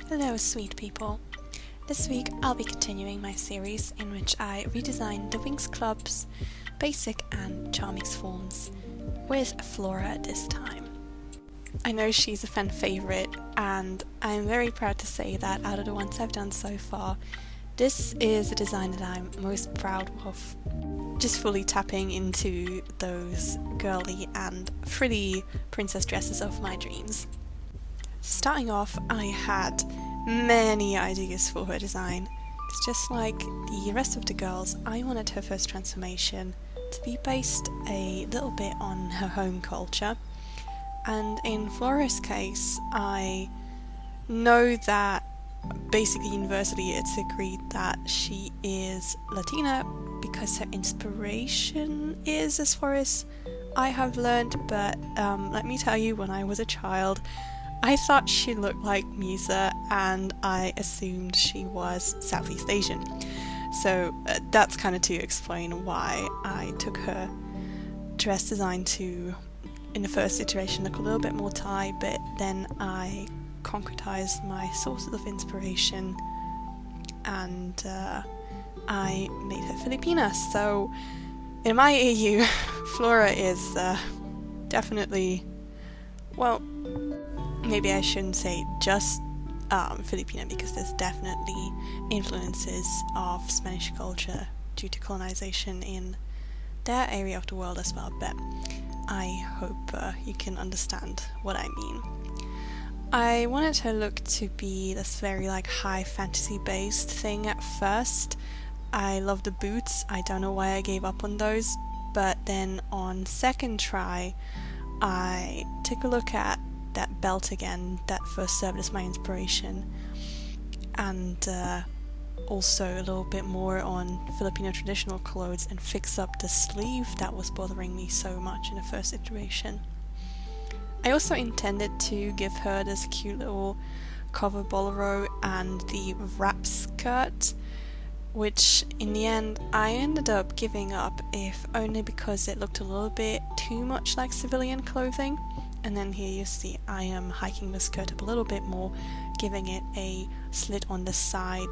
Hello sweet people. This week I'll be continuing my series in which I redesign the Winx Club's basic and charmix forms with Flora this time. I know she's a fan favourite and I'm very proud to say that out of the ones I've done so far, this is the design that I'm most proud of. Just fully tapping into those girly and frilly princess dresses of my dreams. Starting off, I had many ideas for her design. It's just like the rest of the girls, I wanted her first transformation to be based a little bit on her home culture. And in Flora's case, I know that basically universally it's agreed that she is Latina because her inspiration is, as far as I have learned, but let me tell you, when I was a child, I thought she looked like Musa and I assumed she was Southeast Asian. So that's kind of to explain why I took her dress design to, in the first iteration, look a little bit more Thai, but then I concretized my sources of inspiration and I made her Filipina. So in my AU, Flora is definitely, well, maybe I shouldn't say just Filipina, because there's definitely influences of Spanish culture due to colonization in that area of the world as well, but I hope you can understand what I mean. I wanted her look to be this very like high fantasy based thing at first. I love the boots, I don't know why I gave up on those, but then on second try I took a look at that belt again that first served as my inspiration, and also a little bit more on Filipino traditional clothes and fix up the sleeve that was bothering me so much in the first iteration. I also intended to give her this cute little cover bolero and the wrap skirt, which in the end I ended up giving up, if only because it looked a little bit too much like civilian clothing. And then here you see I am hiking the skirt up a little bit more, giving it a slit on the side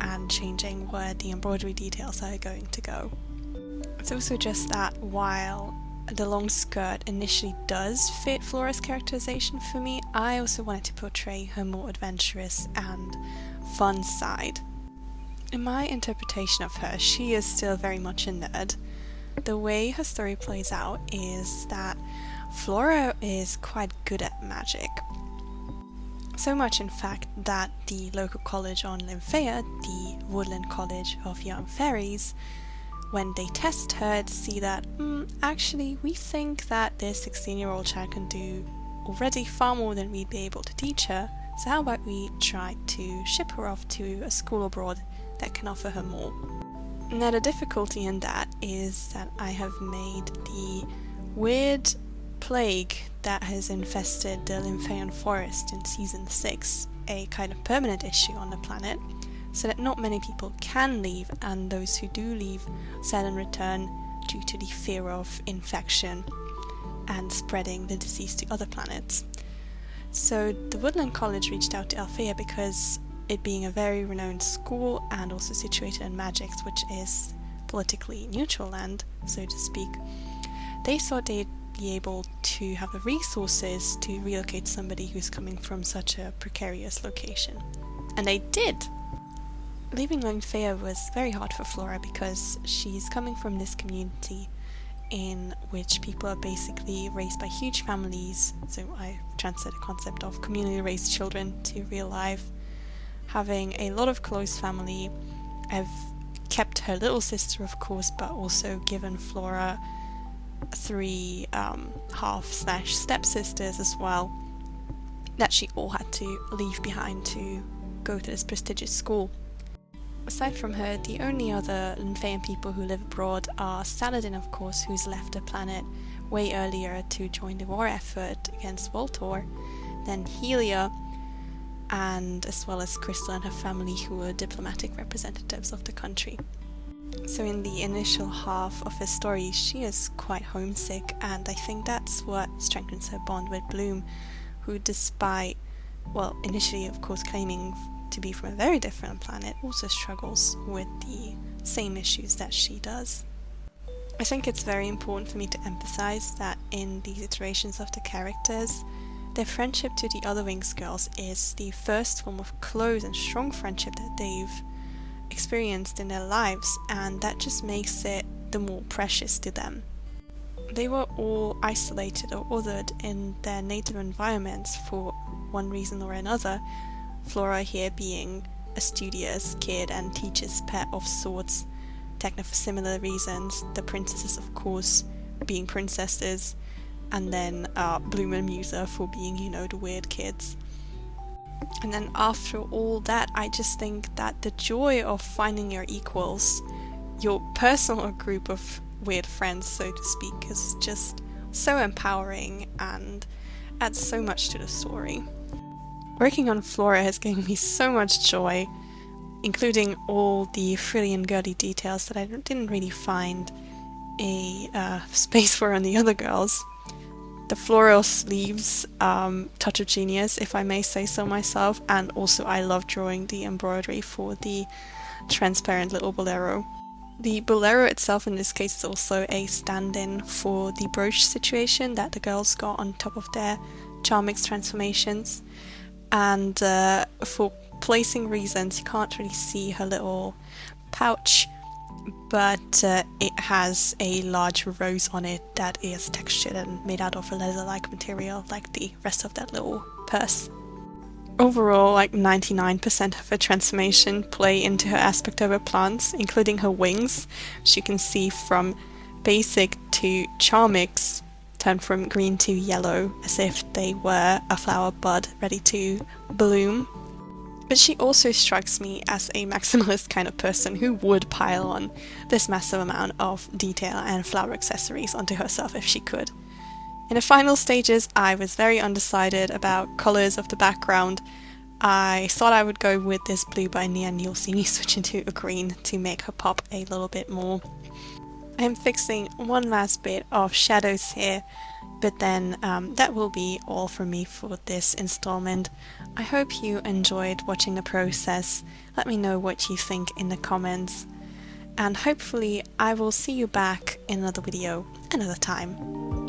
and changing where the embroidery details are going to go. It's also just that while the long skirt initially does fit Flora's characterization for me, I also wanted to portray her more adventurous and fun side. In my interpretation of her, she is still very much a nerd. The way her story plays out is that Flora is quite good at magic. So much in fact that the local college on Lymphea, the Woodland College of Young Fairies, when they test her to see that, actually we think that this 16-year-old child can do already far more than we'd be able to teach her, so how about we try to ship her off to a school abroad that can offer her more. Now the difficulty in that is that I have made the weird plague that has infested the Lymphaean forest in season 6 a kind of permanent issue on the planet, so that not many people can leave, and those who do leave seldom return due to the fear of infection and spreading the disease to other planets. So the Woodland College reached out to Althea because, it being a very renowned school and also situated in Magix, which is politically neutral land, so to speak, they thought they'd be able to have the resources to relocate somebody who's coming from such a precarious location. And they did! Leaving Lymphea was very hard for Flora because she's coming from this community in which people are basically raised by huge families, so I translate the concept of communally raised children to real life, having a lot of close family. I've kept her little sister of course, but also given Flora 3 half/stepsisters as well, that she all had to leave behind to go to this prestigious school. Aside from her, the only other Lymphaean people who live abroad are Saladin, of course, who's left the planet way earlier to join the war effort against Voltor, then Helia, and as well as Crystal and her family, who were diplomatic representatives of the country. So in the initial half of her story, she is quite homesick, and I think that's what strengthens her bond with Bloom, who, despite well, initially of course claiming to be from a very different planet, also struggles with the same issues that she does. I think it's very important for me to emphasize that in these iterations of the characters, their friendship to the other Winx girls is the first form of close and strong friendship that they've experienced in their lives, and that just makes it the more precious to them. They were all isolated or othered in their native environments for one reason or another, Flora here being a studious kid and teacher's pet of sorts, Techno for similar reasons, the princesses of course being princesses, and then Bloom and Musa for being, you know, the weird kids. And then after all that, I just think that the joy of finding your equals, your personal group of weird friends, so to speak, is just so empowering and adds so much to the story. Working on Flora has given me so much joy, including all the frilly and girly details that I didn't really find a space for on the other girls. The floral sleeves, touch of genius, if I may say so myself, and also I love drawing the embroidery for the transparent little bolero. The bolero itself in this case is also a stand-in for the brooch situation that the girls got on top of their charmix transformations, and for placing reasons you can't really see her little pouch, but it has a large rose on it that is textured and made out of a leather-like material like the rest of that little purse. Overall, like 99% of her transformation play into her aspect of her plants, including her wings, which you can see from basic to charmix, turned from green to yellow as if they were a flower bud ready to bloom. But she also strikes me as a maximalist kind of person who would pile on this massive amount of detail and flower accessories onto herself if she could. In the final stages, I was very undecided about colours of the background. I thought I would go with this blue, but in the end you'll see me switch into a green to make her pop a little bit more. I'm fixing one last bit of shadows here, but then that will be all from me for this installment. I hope you enjoyed watching the process. Let me know what you think in the comments, and hopefully I will see you back in another video another time.